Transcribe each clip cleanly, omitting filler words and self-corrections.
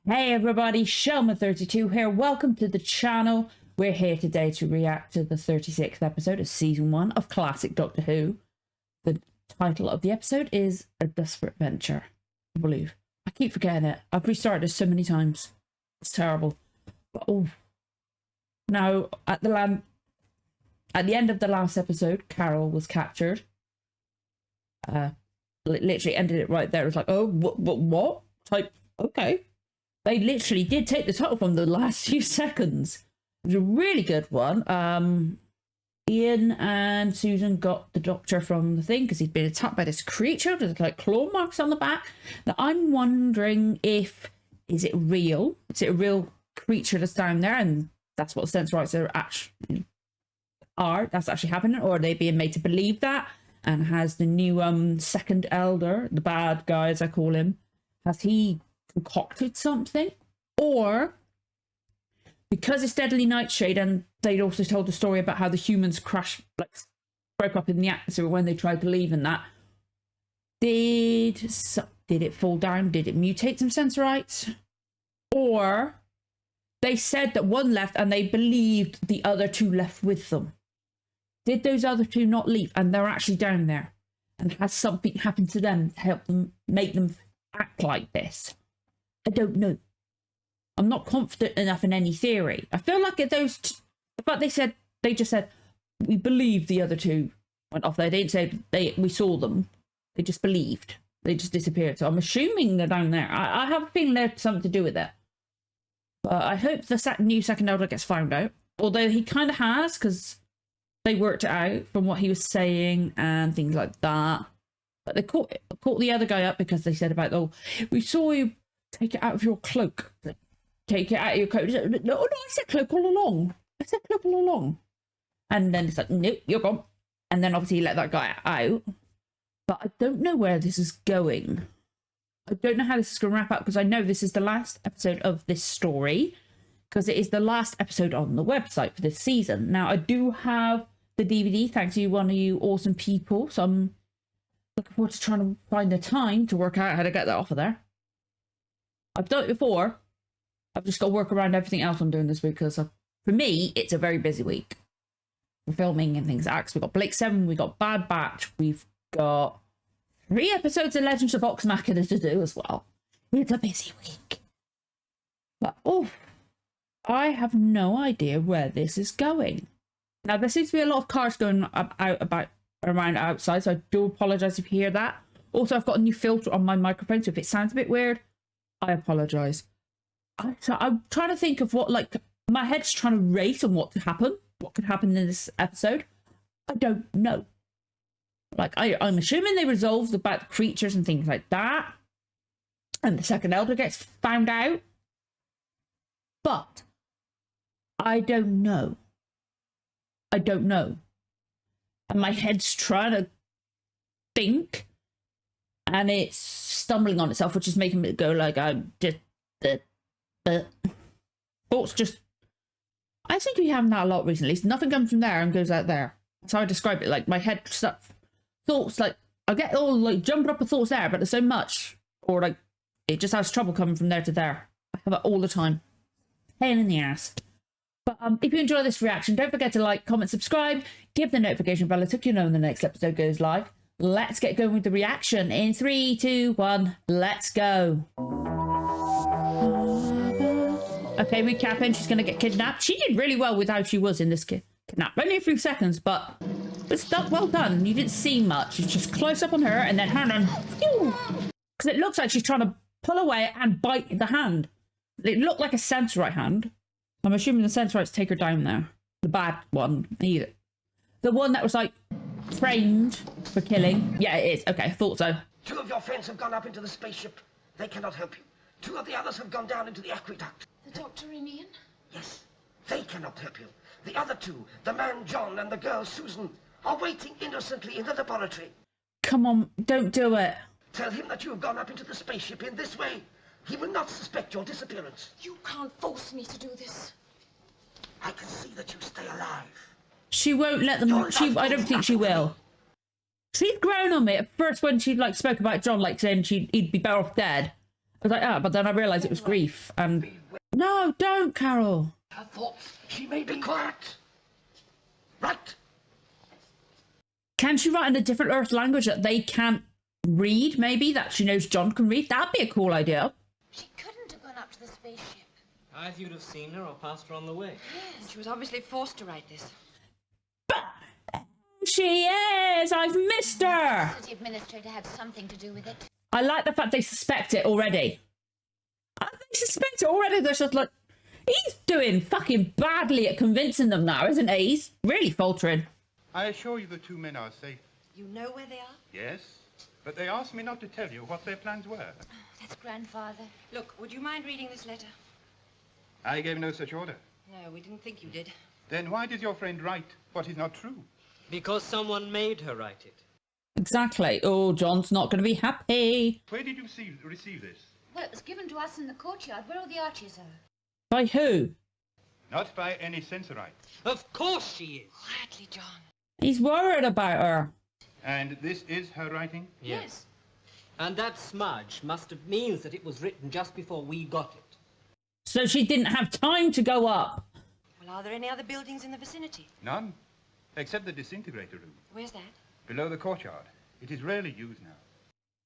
Hey everybody, Shelma32 here. Welcome to the channel. We're here today to react to the 36th episode of Season 1 of Classic Doctor Who. The title of the episode is A Desperate Venture, I believe. I keep forgetting it. I've restarted this so many times. It's terrible. But, now, at the end of the last episode, Carol was captured. Literally ended it right there. It was like, oh, what? Type, okay. They literally did take the title from the last few seconds. It was a really good one. Ian and Susan got the Doctor from the thing because he'd been attacked by this creature. There's like claw marks on the back. Now I'm wondering is it real? Is it a real creature that's down there? And that's what the Sensorites that's actually happening, or are they being made to believe that? And has the new second elder, the bad guy as I call him, has he concocted something? Or because it's Deadly Nightshade, and they'd also told the story about how the humans broke up in the atmosphere when they tried to leave, and that did it fall down? Did it mutate some Sensorites? Or they said that one left and they believed the other two left with them. Did those other two not leave and they're actually down there, and has something happened to them to help them make them act like this? I don't know. I'm not confident enough in any theory. I feel like but they just said we believe the other two went off there. They didn't say we saw them. They just believed. They just disappeared. So I'm assuming they're down there. I have a feeling there's something to do with it. But I hope the new second elder gets found out. Although he kind of has, because they worked it out from what he was saying and things like that. But they caught the other guy up because they said about, we saw you take it out of your cloak. Take it out of your coat. No, I said cloak all along. And then it's like, nope, you're gone. And then obviously he let that guy out. But I don't know where this is going. I don't know how this is going to wrap up, because I know this is the last episode of this story, because it is the last episode on the website for this season. Now, I do have the DVD, thanks to one of you awesome people. So I'm looking forward to trying to find the time to work out how to get that off of there. I've done it before. I've just got to work around everything else I'm doing this week, because for me, it's a very busy week. We're filming and things. We've got Blake 7, we've got Bad Batch, we've got 3 episodes of Legends of Vox Machina to do as well. It's a busy week. But, I have no idea where this is going. Now, there seems to be a lot of cars going around outside, so I do apologise if you hear that. Also, I've got a new filter on my microphone, so if it sounds a bit weird, I apologise. I'm trying to think of what, my head's trying to race on what could happen in this episode. I don't know. I'm assuming they resolved about the creatures and things like that, and the second elder gets found out. But I don't know. And my head's trying to think, and it's stumbling on itself, which is making it go thoughts just. I seem to be having that a lot recently. So nothing comes from there and goes out there. That's how I describe it. Like my head stuff, thoughts, I get all jumping up with thoughts there, but there's so much, or it just has trouble coming from there to there. I have it all the time. Pain in the ass. But if you enjoy this reaction, don't forget to like, comment, subscribe, give the notification bell so you know when the next episode goes live. Let's get going with the reaction in 3, 2, 1. Let's go. Okay, recapping. She's going to get kidnapped. She did really well with how she was in this kidnap. Only a few seconds, but it's well done. You didn't see much. It's just close up on her and then hand on. Because it looks like she's trying to pull away and bite the hand. It looked like a Sensorite hand. I'm assuming the Sensorites take her down there. The bad one. Either. The one that was framed for killing. Yeah, it is. Okay, I thought so. 2 of your friends have gone up into the spaceship. They cannot help you. 2 of the others have gone down into the aqueduct. The Doctor and Ian? Yes, they cannot help you. The other 2, the man John and the girl Susan, are waiting innocently in the laboratory. Come on, don't do it. Tell him that you have gone up into the spaceship in this way. He will not suspect your disappearance. You can't force me to do this. I can see that you stay alive. She won't let them. I don't think she will. She's grown on me. At first, when she spoke about John, saying he'd be better off dead, I was like, ah, but then I realised it was grief. And no, don't, Carol. Her thoughts. She may be quiet. Right. Can she write in a different Earth language that they can't read, maybe? That she knows John can read? That'd be a cool idea. She couldn't have gone up to the spaceship. Either you'd have seen her or passed her on the way. Yes. She was obviously forced to write this. She is! I've missed her! The city administrator had something to do with it. I like the fact they suspect it already. They suspect it already. They're just like, he's doing fucking badly at convincing them now, isn't he? He's really faltering. I assure you the two men are safe. You know where they are? Yes, but they asked me not to tell you what their plans were. That's Grandfather. Look, would you mind reading this letter? I gave no such order. No, we didn't think you did. Then why does your friend write what is not true? Because someone made her write it. Exactly. Oh, John's not going to be happy. Where did you receive this? Well, it was given to us in the courtyard where all the arches are. By who? Not by any Sensorite. Of course she is. Quietly, John. He's worried about her. And this is her writing? Yes. And that smudge means that it was written just before we got it. So she didn't have time to go up. Well, are there any other buildings in the vicinity? None, except the disintegrator room. Where's that? Below the courtyard. It is rarely used now.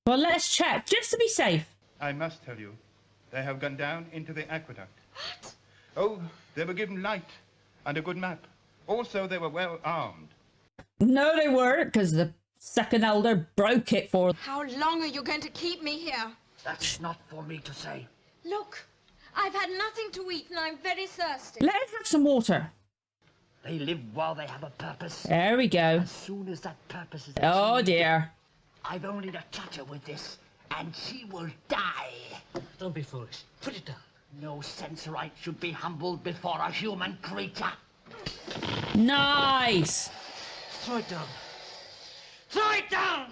Well, let's check, just to be safe. I must tell you, they have gone down into the aqueduct. What? Oh, they were given light and a good map. Also, they were well armed. No, they weren't, because the second elder broke it for them. How long are you going to keep me here? That's not for me to say. Look, I've had nothing to eat and I'm very thirsty. Let him have some water. They live while they have a purpose. There we go. As soon as that purpose is achieved, Oh, dear. I've only to touch her with this, and she will die. Don't be foolish. Put it down. No Sensorite should be humbled before a human creature. Nice. Throw it down. Throw it down!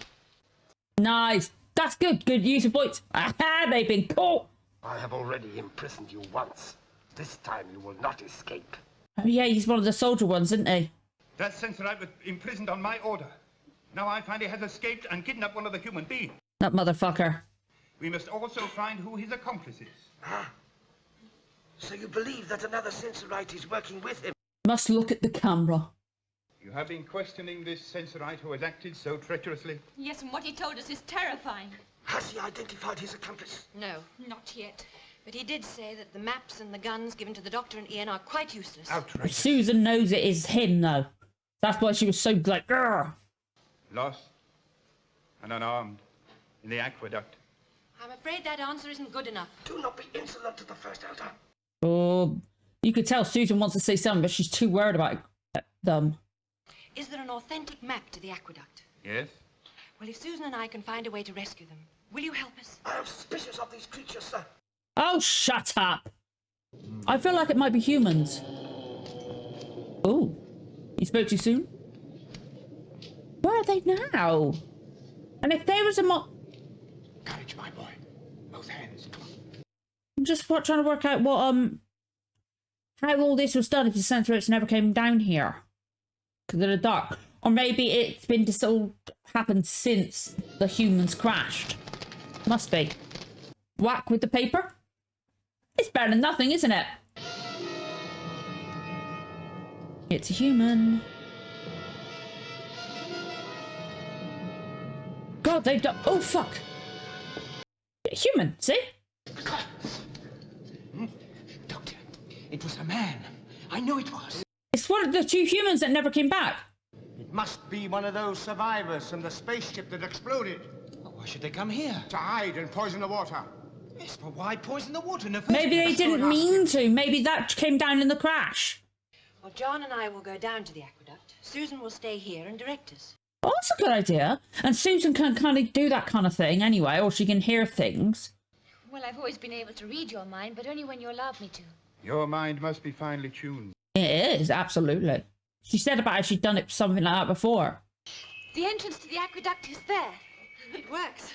Nice. That's good. Good use of voice. Aha, they've been caught. I have already imprisoned you once. This time you will not escape. Oh, yeah, he's one of the soldier ones, isn't he? That Sensorite was imprisoned on my order. Now I find he has escaped and kidnapped one of the human beings. That motherfucker. We must also find who his accomplice is. Ah. So you believe that another Sensorite is working with him? Must look at the camera. You have been questioning this Sensorite who has acted so treacherously? Yes, and what he told us is terrifying. Has he identified his accomplice? No. Not yet. But he did say that the maps and the guns given to the Doctor and Ian are quite useless. Outrageous. Susan knows it is him, though. That's why she was so like, grr. Lost and unarmed in the aqueduct. I'm afraid that answer isn't good enough. Do not be insolent to the First Elder. Oh, you could tell Susan wants to say something, but she's too worried about them. Is there an authentic map to the aqueduct? Yes? Well, if Susan and I can find a way to rescue them, will you help us? I am suspicious of these creatures, sir. Oh, shut up. I feel like it might be humans. Oh, you spoke too soon? Where are they now? And if there was a Courage, my boy. Both hands. Come on. I'm just trying to work out what, how all this was done if the Sensorites never came down here. Because of the dark. Or maybe it's been this all happened since the humans crashed. Must be. Whack with the paper? It's better than nothing, isn't it? It's a human. God, they've done... Oh, fuck. Human, see? Doctor, it was a man. I knew it was. It's one of the two humans that never came back. It must be one of those survivors from the spaceship that exploded. Why should they come here? To hide and poison the water. Yes, but why poison the water in the first Maybe they place? didn't mean to. Maybe that came down in the crash. Well, John and I will go down to the aqueduct. Susan will stay here and direct us. Oh, that's a good idea. And Susan can kind of do that kind of thing anyway, or she can hear things. Well, I've always been able to read your mind, but only when you allowed me to. Your mind must be finely tuned. It is, absolutely. She said about how she'd done it something like that before. The entrance to the aqueduct is there. It works.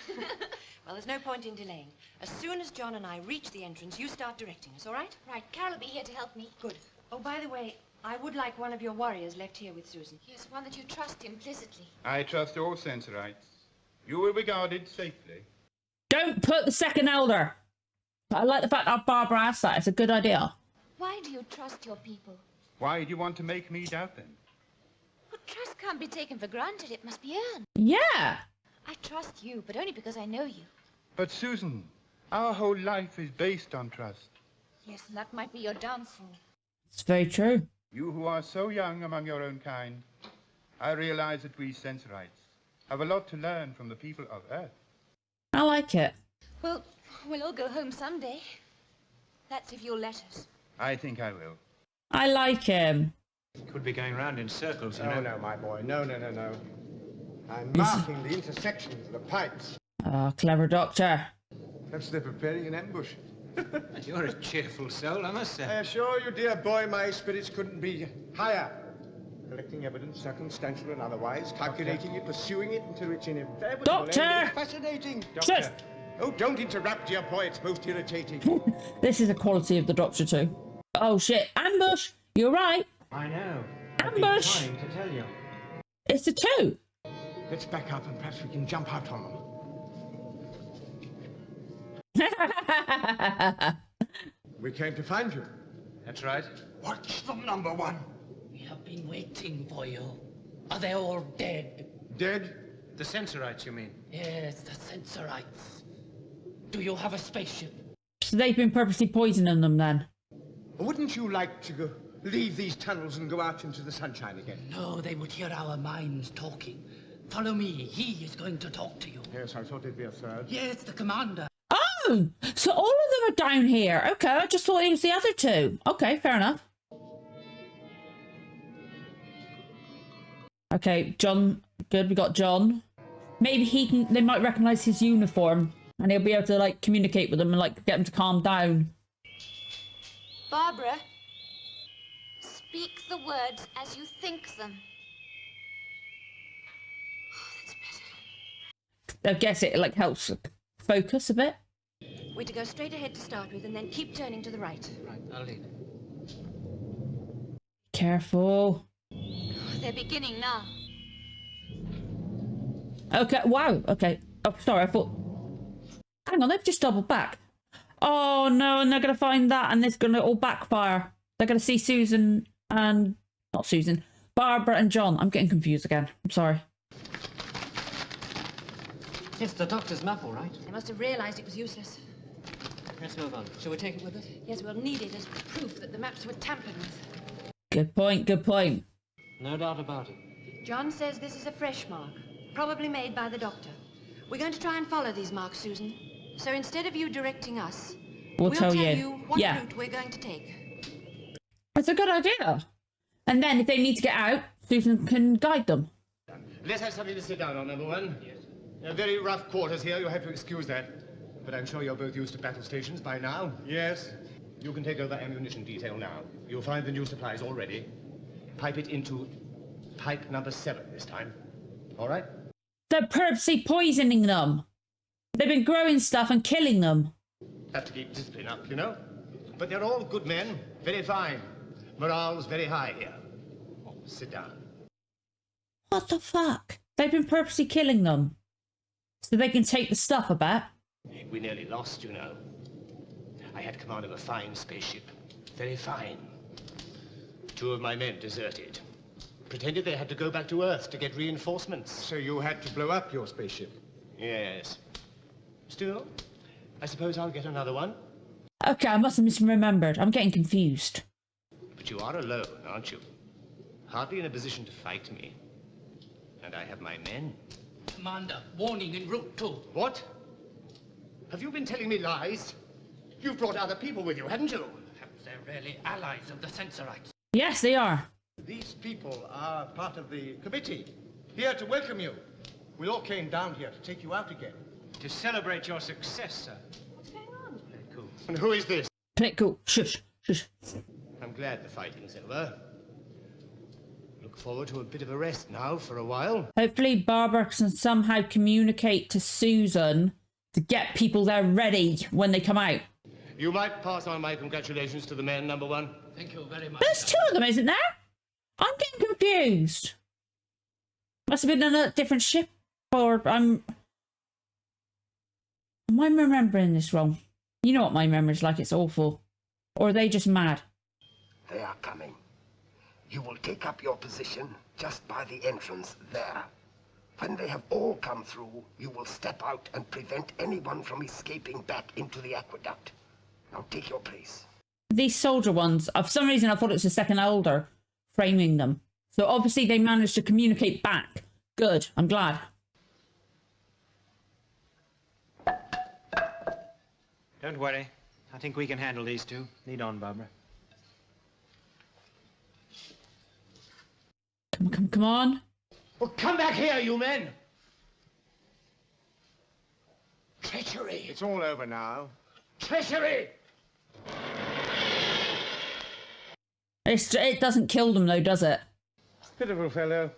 Well, there's no point in delaying. As soon as John and I reach the entrance, you start directing us, all right? Right, Carol will be here to help me. Good. Oh, by the way, I would like one of your warriors left here with Susan. Yes, one that you trust implicitly. I trust all Sensorites. You will be guarded safely. Don't put the second elder. But I like the fact that Barbara asked that. It's a good idea. Why do you trust your people? Why do you want to make me doubt them? Well, trust can't be taken for granted. It must be earned. Yeah. I trust you, but only because I know you. But Susan, our whole life is based on trust. Yes, and that might be your downfall. It's very true. You who are so young among your own kind, I realize that we Sensorites have a lot to learn from the people of Earth. I like it. Well, we'll all go home someday. That's if you'll let us. I think I will. I like him. Could be going round in circles, you No, know. no, my boy. No, no, no, no. I'm marking the intersections of the pipes. Oh, clever doctor. Perhaps they're preparing an ambush. And you're a cheerful soul, I must I say. assure you, dear boy, my spirits couldn't be higher. Collecting evidence, circumstantial and otherwise, calculating it, pursuing it until it's inevitable. Doctor! It's fascinating. Sis! Oh, don't interrupt, dear boy. It's most irritating. This is a quality of the doctor too. Oh shit. Ambush! You're right. I know. Ambush! I've been trying to tell you. It's the two. Let's back up and perhaps we can jump out on them. We came to find you. That's right. What's the number one? We have been waiting for you. Are they all dead? Dead? The Sensorites, you mean? Yes, the Sensorites. Do you have a spaceship? So they've been purposely poisoning them then. Wouldn't you like to go leave these tunnels and go out into the sunshine again? No, they would hear our minds talking. Follow me. He is going to talk to you. Yes, I thought it'd be a third. Yes, the commander. Oh! So all of them are down here. Okay, I just thought it was the other two. Okay, fair enough. Okay, John. Good, we got John. Maybe they might recognise his uniform and he'll be able to, like, communicate with them and, like, get them to calm down. Barbara, speak the words as you think them. Oh, that's better. I guess it, like, helps focus a bit. We're to go straight ahead to start with and then keep turning to the right. Right, I'll lead. Careful. They're beginning now. Okay, wow, okay. Oh, sorry, I thought... Hang on, they've just doubled back. Oh, no, and they're going to find that and it's going to all backfire. They're going to see Susan and... Not Susan. Barbara and John. I'm getting confused again. I'm sorry. It's the doctor's map, all right. They must have realized it was useless. Let's move on. Shall we take it with us? Yes, we'll need it as proof that the maps were tampered with. Good point, good point. No doubt about it. John says this is a fresh mark, probably made by the doctor. We're going to try and follow these marks, Susan. So instead of you directing us, We'll tell tell you what Yeah. route we're going to take. That's a good idea. And then if they need to get out, Susan can guide them. Let's have something to sit down on, number one. Yes. Very rough quarters here, you'll have to excuse that. But I'm sure you're both used to battle stations by now. Yes. You can take over ammunition detail now. You'll find the new supplies all ready. Pipe it into pipe number 7 this time. All right? They're purposely poisoning them. They've been growing stuff and killing them. Have to keep discipline up, you know? But they're all good men. Very fine. Morale's very high here. Sit down. What the fuck? They've been purposely killing them. So they can take the stuff, I bet. We nearly lost, you know. I had command of a fine spaceship. Very fine. 2 of my men deserted. Pretended they had to go back to Earth to get reinforcements. So you had to blow up your spaceship? Yes. Still, I suppose I'll get another one. Okay, I must have misremembered. I'm getting confused. But you are alone, aren't you? Hardly in a position to fight me. And I have my men. Commander, warning en route 2. What? Have you been telling me lies? You've brought other people with you, haven't you? Perhaps they're really allies of the Sensorites. Yes, they are. These people are part of the committee, here to welcome you. We all came down here to take you out again. To celebrate your success, sir. What's going on? Very cool. And who is this? Play it cool. Shush, shush. I'm glad the fighting's over. Look forward to a bit of a rest now for a while. Hopefully Barbara can somehow communicate to Susan to get people there ready when they come out. You might pass on my congratulations to the men, number 1. Thank you very much. There's 2 of them, isn't there? I'm getting confused. Must have been on a different ship, or am I remembering this wrong? You know what my memory's like, it's awful. Or are they just mad? They are coming. You will take up your position just by the entrance there. When they have all come through, you will step out and prevent anyone from escaping back into the aqueduct. Now take your place. These soldier ones, for some reason I thought it was the second elder framing them. So obviously they managed to communicate back. Good, I'm glad. Don't worry. I think we can handle these two. Lead on, Barbara. Come on. Well, come back here, you men! Treachery! It's all over now. Treachery! It doesn't kill them though, does it? Pitiful fellow.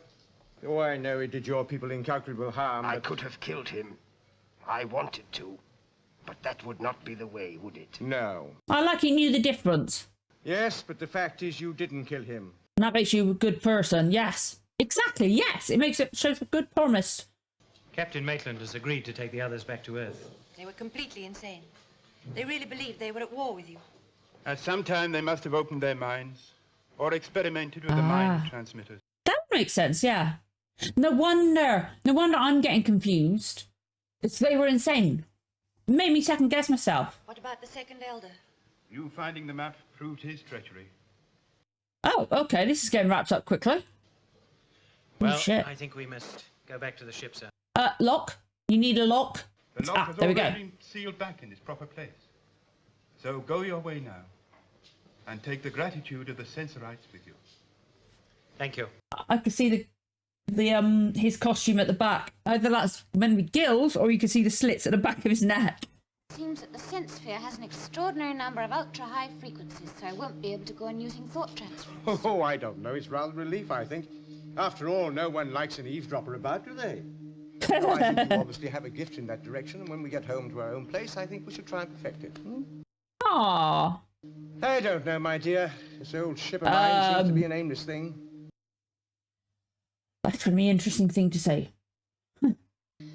Oh, I know he did your people incalculable harm. I could have killed him. I wanted to. But that would not be the way, would it? No. I like he knew the difference. Yes, but the fact is you didn't kill him. And that makes you a good person, yes. Exactly, yes. It shows a good promise. Captain Maitland has agreed to take the others back to Earth. They were completely insane. They really believed they were at war with you. At some time, they must have opened their minds or experimented with the mind transmitters. That would make sense, yeah. No wonder I'm getting confused. It's they were insane. It made me second guess myself. What about the second elder? You finding the map proved his treachery. Oh, okay, this is getting wrapped up quickly. Well, shit. I think we must go back to the ship, sir. Lock? You need a lock? The lock has there we already go. been sealed back in its proper place. So go your way now, and take the gratitude of the Sensorites with you. Thank you. I could see the his costume at the back. Either that's men with gills, or you can see the slits at the back of his neck. Seems that the sense sphere has an extraordinary number of ultra-high frequencies, so I won't be able to go on using thought transference. Oh, I don't know. It's rather a relief, I think. After all, no one likes an eavesdropper about, do they? No, I think you obviously have a gift in that direction, and when we get home to our own place, I think we should try and perfect it. Aww. I don't know, my dear. This old ship of mine seems to be an aimless thing. That's going to be an interesting thing to say.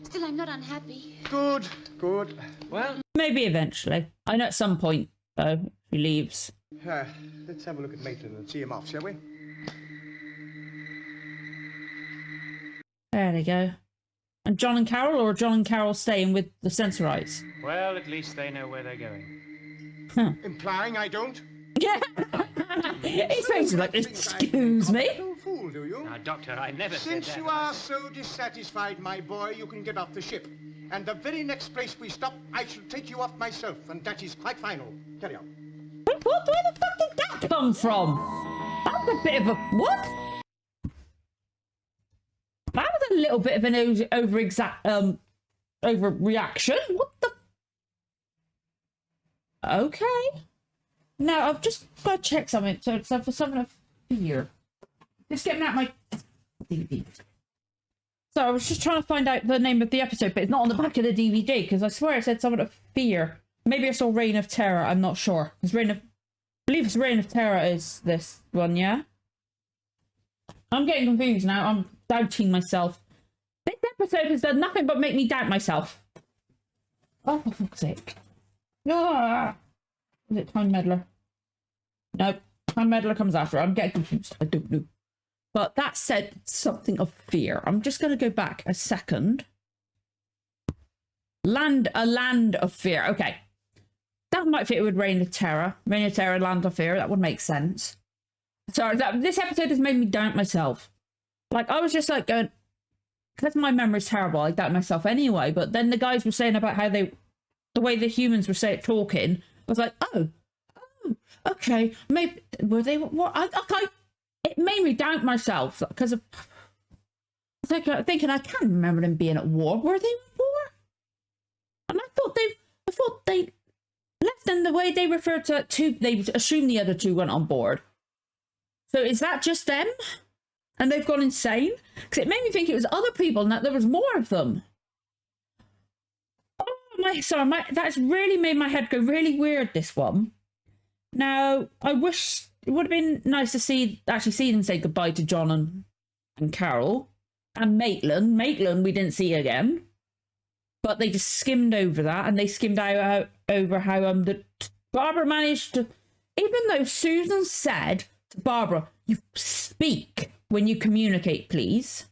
Still, I'm not unhappy. Good, good. Well, maybe eventually. I know at some point, though, he leaves. Let's have a look at Maitland and see him off, shall we? There they go. And John and Carol, or John and Carol staying with the Sensorites? well, at least they know where they're going. Implying I don't? Yeah. He's basically like, excuse me? Don't fool, do you? Now, Doctor, I never said Since that. you are so dissatisfied, my boy, you can get off the ship. And the very next place we stop, I shall take you off myself, and that is quite final. Carry on. Wait, what? Where the fuck did that come from? That was a bit of a... What? That was a little bit of an overreaction. What the... Okay. Now, I've just got to check something. So for something of fear. Just getting out my DVD. So I was just trying to find out the name of the episode, but it's not on the back of the DVD, because I swear it said something of fear. Maybe I saw Reign of Terror, I'm not sure. I believe it's Reign of Terror is this one, yeah? I'm getting confused now. I'm doubting myself. This episode has done nothing but make me doubt myself. Oh, for fuck's sake. Ah! Is it Time Meddler? Nope. Time Meddler comes after. I'm getting confused. I don't know. But that said something of fear. I'm just going to go back a second. A land of fear. Okay. That might fit with Reign of Terror. Reign of Terror, Land of Fear. That would make sense. Sorry, this episode has made me doubt myself. Like, I was just like going... Because my memory's terrible, I doubt myself anyway. But then the guys were saying about how the way the humans were talking, I was like, oh, okay, maybe were they what? Okay, it made me doubt myself because of thinking I can't remember them being at war. Were they at war? And I thought they left in the way they referred to two. They assumed the other two went on board. So is that just them? And they've gone insane? Because it made me think it was other people and that there was more of them. That's really made my head go really weird, this one. Now, I wish it would have been nice to actually see them say goodbye to John and Carol. And Maitland. Maitland we didn't see again. but they just skimmed over that, and they skimmed over how the Barbara managed to, even though Susan said to Barbara, "You speak when you communicate, please,"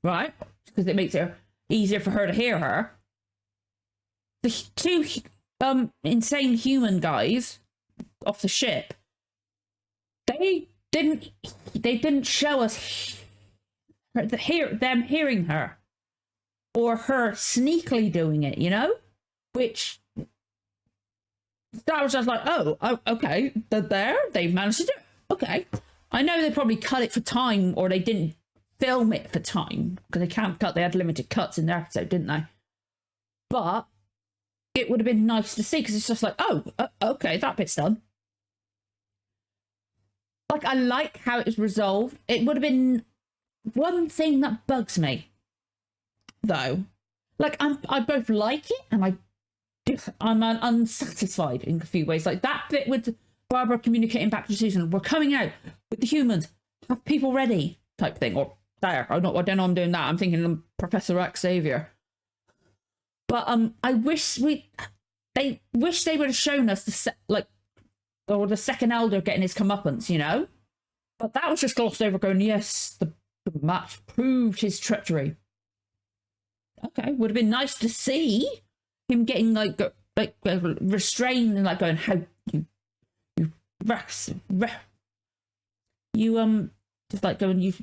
right? Because it makes it easier for her to hear her. The two insane human guys off the ship, they didn't show us them hearing her, or her sneakily doing it, you know? Which, that was just like, oh, okay, they're there, they managed to do it. Okay. I know they probably cut it for time, or they didn't film it for time, because they can't cut, they had limited cuts in their episode, didn't they? But it would have been nice to see, because it's just like, oh, okay, that bit's done. Like, I like how it was resolved. It would have been one thing that bugs me, though. Like, I both like it, and I'm unsatisfied in a few ways. Like, that bit with Barbara communicating back to Susan, we're coming out with the humans, have people ready, type thing. Or there, I don't know I'm doing that. I'm thinking of Professor Xavier. But I wish they would have shown us the second elder getting his comeuppance, you know? But that was just glossed over, going, yes, the match proved his treachery. Okay, would have been nice to see him getting restrained and going, how you just like going, you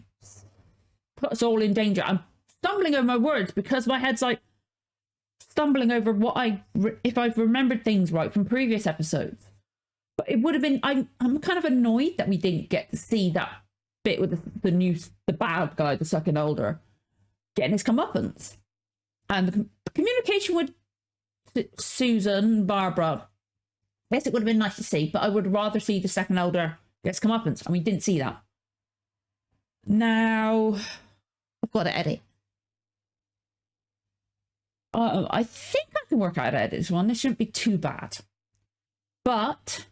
put us all in danger. I'm stumbling over my words because my head's like stumbling over if I've remembered things right from previous episodes. But it would have been, I'm kind of annoyed that we didn't get to see that bit with the bad guy, the second elder, getting his comeuppance. And the communication with Susan, Barbara, yes, it would have been nice to see, but I would rather see the second elder get his comeuppance, and we didn't see that. Now, I've got to edit. I think I can work out how to edit this one. This shouldn't be too bad. But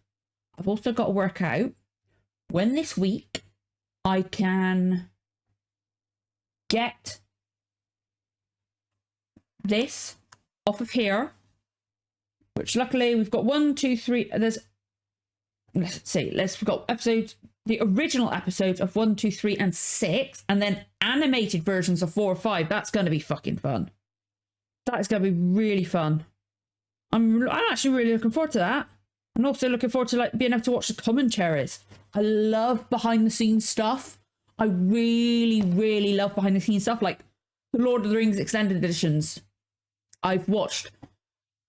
I've also got to work out when this week I can get this off of here, which luckily we've got 1, 2, 3. Let's see. We've got episodes, the original episodes of 1, 2, 3, and 6, and then animated versions of 4 or 5. That's going to be fucking fun. That is going to be really fun. I'm actually really looking forward to that. I'm also looking forward to being able to watch the commentaries. I love behind the scenes stuff. I really, really love behind the scenes stuff, like the Lord of the Rings extended editions. I've watched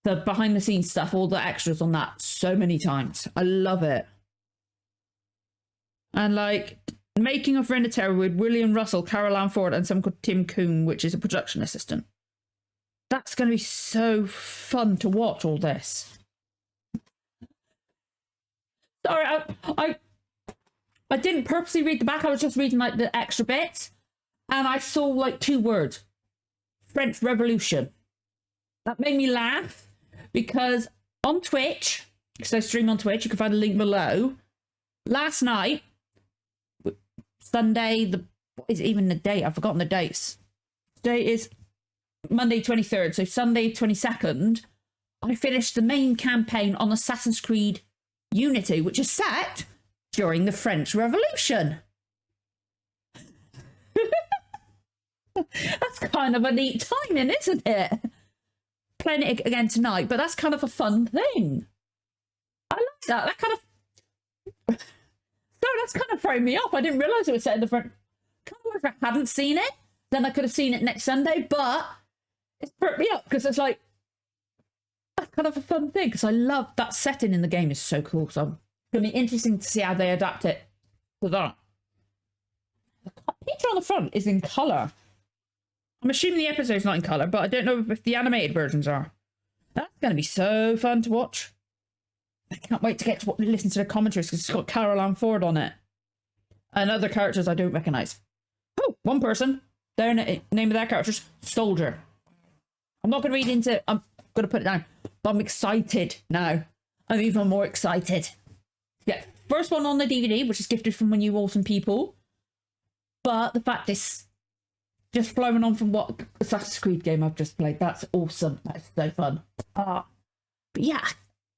the behind the scenes stuff, all the extras on that, so many times. I love it. And making of Hereditary with William Russell, Carol Ann Ford, and someone called Tim Coon, which is a production assistant. That's going to be so fun to watch all this. Sorry, I didn't purposely read the back. I was just reading the extra bits, and I saw 2 words: French Revolution. That made me laugh because on Twitch, because I stream on Twitch, you can find a link below. Last night, Sunday, what is even the date? I've forgotten the dates. Today is Monday 23rd, so Sunday 22nd, I finished the main campaign on Assassin's Creed Unity, which is set during the French Revolution. That's kind of a neat timing, isn't it? Playing it again tonight, but that's kind of a fun thing. I like that. That kind of... So that's kind of thrown me off. I didn't realise it was set in the French... If I hadn't seen it, then I could have seen it next Sunday, but it's perked me up because it's that's kind of a fun thing, because I love that setting in the game is so cool. So it's going to be interesting to see how they adapt it to that. The picture on the front is in colour. I'm assuming the episode's not in colour, but I don't know if the animated versions are. That's going to be so fun to watch. I can't wait to get to listen to the commentaries, because it's got Carol Ann Ford on it. And other characters I don't recognise. Oh, one person. Their name of their characters, Soldier. I'm not going to read into... I'm going to put it down. But I'm excited now. I'm even more excited. Yeah, first one on the DVD, which is gifted from one of you awesome people. But the fact is, just flowing on from what Assassin's Creed game I've just played. That's awesome. That's so fun. But yeah,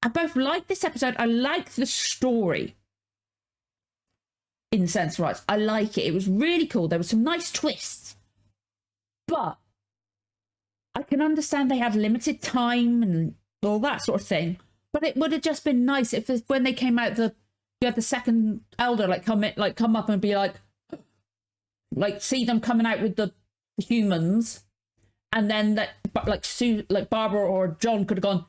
I both like this episode. I like the story in Sensorites. I like it. It was really cool. There were some nice twists. But I can understand they had limited time and all that sort of thing. But it would have just been nice if when they came out, you had the second elder come up and be like see them coming out with the humans, and then that Barbara or John could have gone,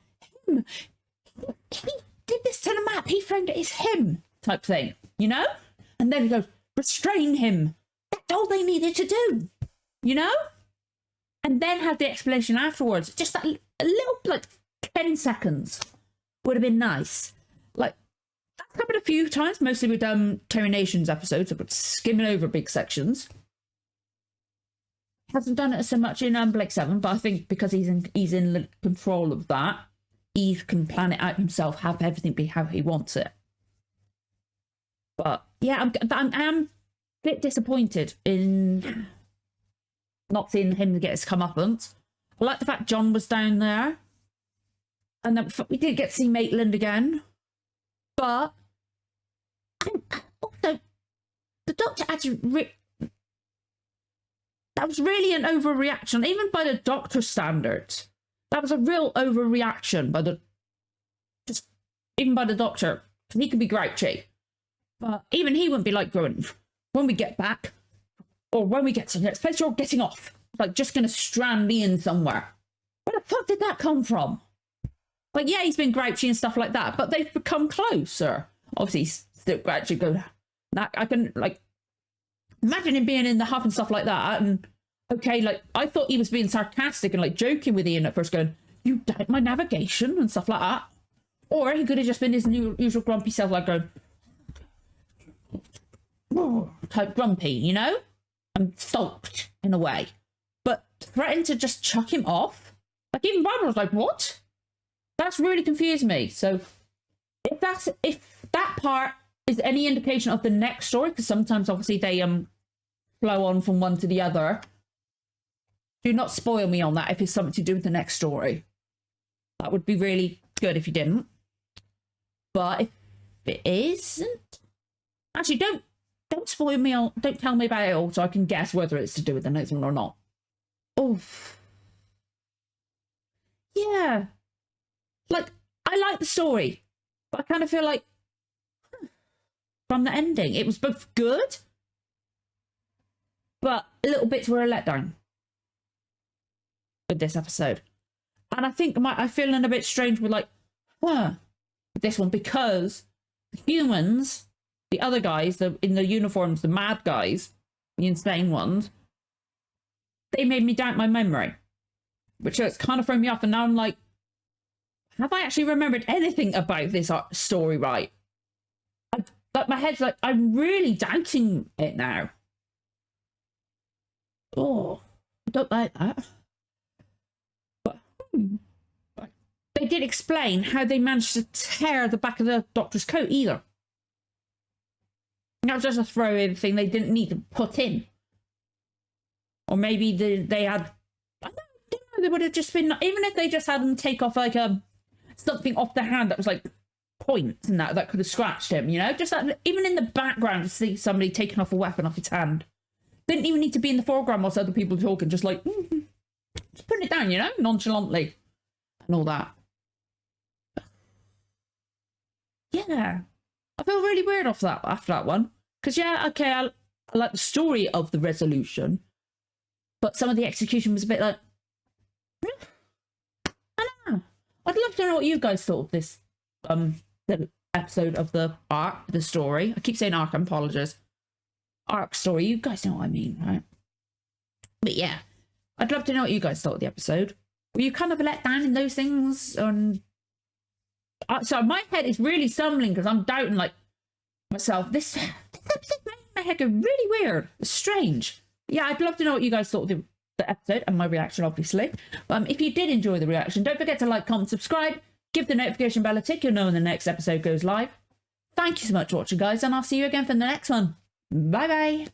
he did this to the map. He framed it. It's him type thing, you know. And then he goes, restrain him. That's all they needed to do, you know. And then have the explanation afterwards. Just that a little 10 seconds would have been nice. That's happened a few times, mostly with Terry Nation's episodes, but skimming over big sections. Hasn't done it so much in Blake 7, but I think because he's in control of that, he can plan it out himself, have everything be how he wants it. But yeah, I'm a bit disappointed in not seeing him get his comeuppance. I like the fact John was down there, and then we did get to see Maitland again. But also, the Doctor actually that was really an overreaction, even by the Doctor standards. That was a real overreaction even by the Doctor, because he could be grouchy. But even he wouldn't be going, when we get back, or when we get to the next place, you're getting off. Just going to strand me in somewhere. Where the fuck did that come from? Yeah, he's been grouchy and stuff like that, but they've become closer. Obviously, he's still grouchy. I can, imagine him being in the hub and stuff like that. And, okay, I thought he was being sarcastic and, joking with Ian at first, going, you doubt my navigation and stuff like that. Or he could have just been his usual grumpy self, going, type grumpy, you know? And sulked in a way. But threatened to just chuck him off? Even Barbara was like, what? That's really confused me. So if that part is any indication of the next story, because sometimes obviously they flow on from one to the other, do not spoil me on that if it's something to do with the next story. That would be really good if you didn't. But if it isn't, actually don't spoil me on, don't tell me about it all so I can guess whether it's to do with the next one or not. Oh. Yeah. I like the story, but I kind of feel from the ending, it was both good, but little bits were a letdown with this episode. And I think I'm feeling a bit strange with with this one, because the humans, the other guys, in the uniforms, the mad guys, the insane ones, they made me doubt my memory, which has kind of thrown me off. And now I'm like, have I actually remembered anything about this story right? My head's I'm really doubting it now. Oh, I don't like that. But they did explain how they managed to tear the back of the Doctor's coat either. That was just a throwaway thing they didn't need to put in. Or maybe they had, I don't know, they would have just been, even if they just had them take off something off their hand that was points and that could have scratched him, you know? Just even in the background to see somebody taking off a weapon off his hand. Didn't even need to be in the foreground whilst other people talking, just just putting it down, you know, nonchalantly and all that. Yeah, I feel really weird after that one, because yeah, okay, I like the story of the resolution, but some of the execution was a bit I don't know. I'd love to know what you guys thought of this the episode of the arc, the story. I keep saying arc, I apologize. Arc story, you guys know what I mean, right? But yeah, I'd love to know what you guys thought of the episode. Were you kind of let down in those things? So my head is really stumbling because I'm doubting myself. This episode made my head go really weird. It's strange. Yeah, I'd love to know what you guys thought of the episode and my reaction, obviously. If you did enjoy the reaction, don't forget to like, comment, subscribe, give the notification bell a tick. You'll know when the next episode goes live. Thank you so much for watching, guys, and I'll see you again for the next one. Bye bye.